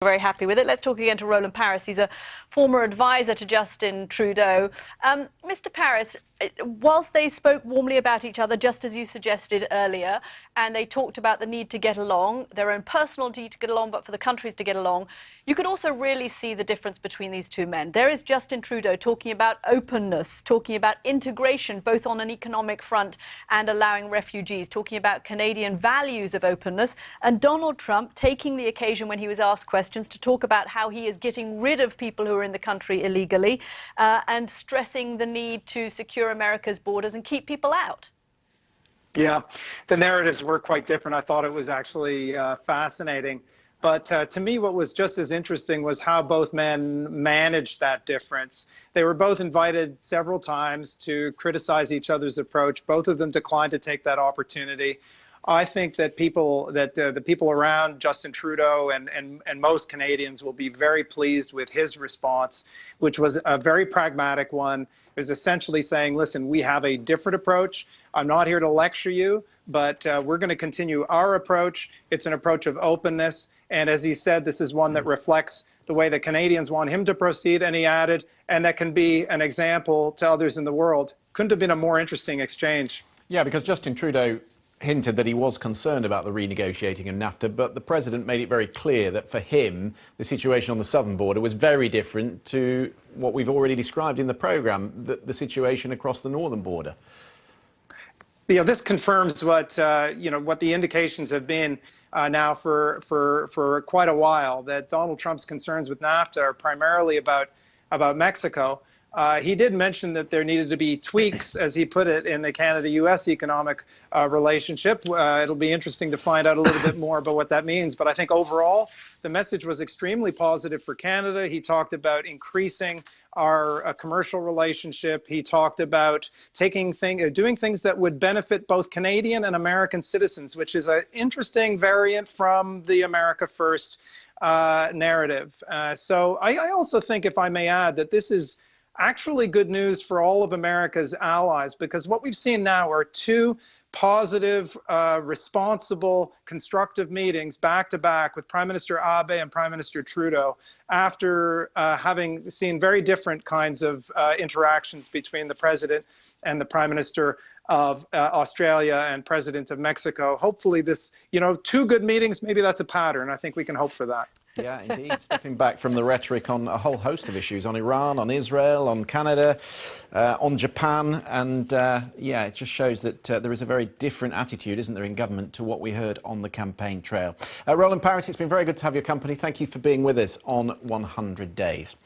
Very happy with it. Let's talk again to Roland Paris. He's a former advisor to Justin Trudeau. Mr. Paris, whilst they spoke warmly about each other, just as you suggested earlier, and they talked about the need to get along, their own personal need to get along, but for the countries to get along, you could also really see the difference between these two men. There is Justin Trudeau talking about openness, talking about integration, both on an economic front and allowing refugees, talking about Canadian values of openness, and Donald Trump taking the occasion when he was asked questions to talk about how he is getting rid of people who are in the country illegally and stressing the need to secure America's borders and keep people out. Yeah, the narratives were quite different. I thought it was actually fascinating. But to me, what was just as interesting was how both men managed that difference. They were both invited several times to criticize each other's approach. Both of them declined to take that opportunity. I think that the people around Justin Trudeau and most Canadians will be very pleased with his response, which was a very pragmatic one. It was essentially saying, listen, we have a different approach. I'm not here to lecture you, but we're going to continue our approach. It's an approach of openness. And as he said, this is one that reflects the way that Canadians want him to proceed. And he added, and that can be an example to others in the world. Couldn't have been a more interesting exchange. Yeah, because Justin Trudeau hinted that he was concerned about the renegotiating of NAFTA, but the president made it very clear that for him, the situation on the southern border was very different to what we've already described in the programme, the situation across the northern border. Yeah, this confirms what what the indications have been now for quite a while, that Donald Trump's concerns with NAFTA are primarily about Mexico. He did mention that there needed to be tweaks, as he put it, in the Canada-U.S. economic relationship. It'll be interesting to find out a little bit more about what that means. But I think overall, the message was extremely positive for Canada. He talked about increasing our commercial relationship. He talked about doing things that would benefit both Canadian and American citizens, which is an interesting variant from the America First narrative. So I also think, if I may add, that this is actually good news for all of America's allies, because what we've seen now are two positive, responsible, constructive meetings back-to-back with Prime Minister Abe and Prime Minister Trudeau, after having seen very different kinds of interactions between the President and the Prime Minister of Australia and President of Mexico. Hopefully this, two good meetings, maybe that's a pattern. I think we can hope for that. Yeah, indeed. Stepping back from the rhetoric on a whole host of issues, on Iran, on Israel, on Canada, on Japan. And yeah, it just shows that there is a very different attitude, isn't there, in government to what we heard on the campaign trail. Roland Paris, it's been very good to have your company. Thank you for being with us on 100 Days.